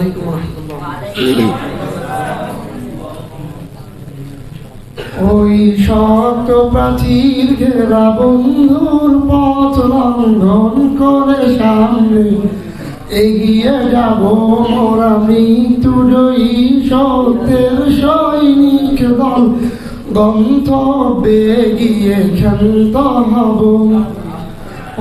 আলাইকুম ওয়া রাহমাতুল্লাহ। ওই শক্ত প্রাচীর ঘেরা বন্ধুর পথ লঙ্ঘন করে সামনে এগিয়ে যাব মোরা মৃত্যুজয়ী সত্যের সৈনিক দল, গন্তব্যে গিয়ে ক্ষান্ত হব।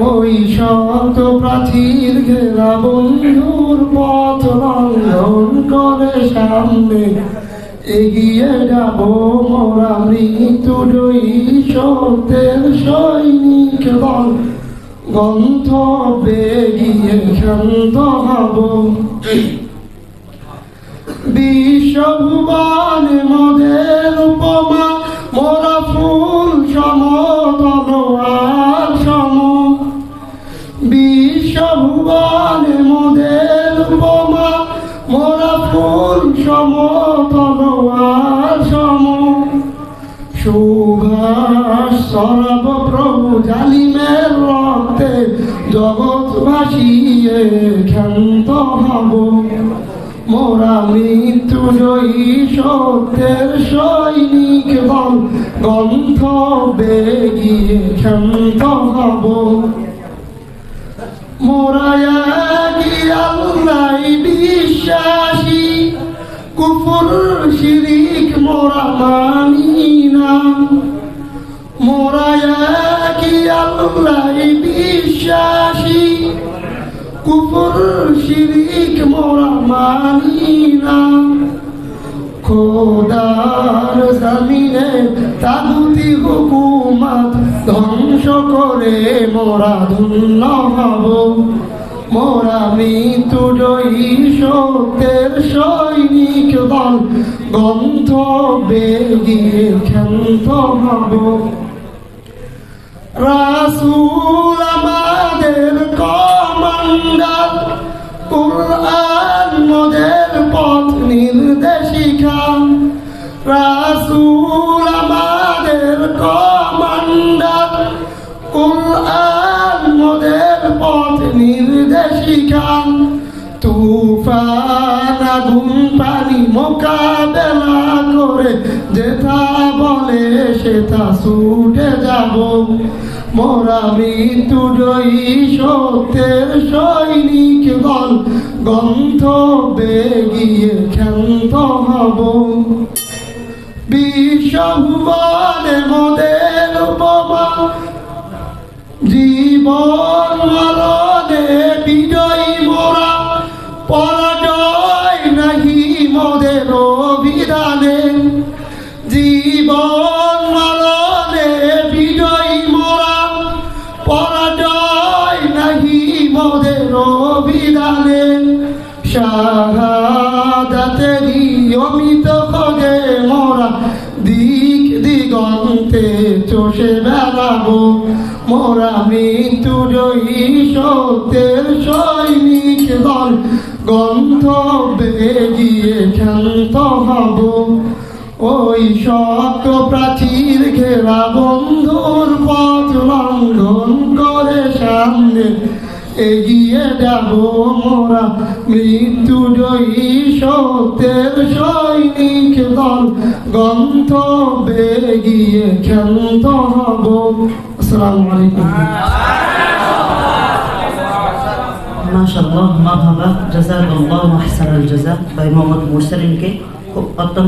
ওই শক্ত প্রাচীর ঘেরা বন্ধুর পথ লঙ্ঘন করে সামনে এগিয়ে যাব মোরা মৃত্যুজয়ী সত্যের সৈনিক দল, গন্তব্যে গিয়ে ক্ষান্ত হব। বিশ্বভুবনে মদের উপমা মোরা ফুল সমতলোয়ার সম। বিশ্বভুবনে মদের উপমা মোরা ফুল সমতলোয়ার সম। সুভাষ সরব প্রভু জালিমের রক্তে জগৎ ভাসিয়ে ক্ষান্ত হব মোরা মৃত্যুজয়ী সত্যের সৈনিক দল, গন্তব্যে গিয়ে ক্ষান্ত হব। মোরা একই আল্লাহ বিশ্বাসী, কুফর শিরিক মোরা মানি না। মোরা একই আল্লাহ বিশ্বাসী, কুফর শিরিক মোরা মানি না। খোদার জমিনে তাগুতি হুকুমত ধ্বংস করে মোরা ধন্য হব মোরা মৃত্যুজয়ী সত্যের সৈনিক দল, গন্তব্যে গিয়ে ক্ষান্ত হব। রাসূল আমাদের কমান্ডার, কুরআন মোদের পথ নির্দেশিকা। রাসূল আমাদের কমান্ডার, কুরআন মোদের পথ নির্দেশিকা। তুফান আগুন পানি মোকাবেলা করে যেথা বলে সেথা ছুটে যাব মোরা মৃত্যুজয়ী সত্যের সৈনিক দল, গন্তব্যে গিয়ে ক্ষান্ত হব। বিশ্বভুবনে মোদের উপমা জীবন মরণে বিজয়ী মোরা, পরাজয় নাহি মোদের অভিধানে। জীবন মরণে বিজয়ী মোরা, পরাজয় নাহি মোদের অভিধানে। শাহাদাতেরই অমিত খোঁজে মোরা দিক দিগন্তে চষে বেড়াবো মোরা মৃত্যুজয়ী সত্যের সৈনিক দল, গন্তব্যে গিয়ে ক্ষান্ত হব। ওই শক্ত প্রাচীর ঘেরা বন্ধুর পথ লঙ্ঘন করে সামনে এগিয়ে যাব মোরা মৃত্যুজয়ী সত্যের সৈনিক দল, গন্তব্যে গিয়ে ক্ষান্ত হব। আসসালামু আলাইকুম। মাশাআল্লাহ, মারহাবা, জাযাকাল্লাহু আহসানাল জাযা। ভাই মোহাম্মদ মুরসালিনকে খুব অত্যন্ত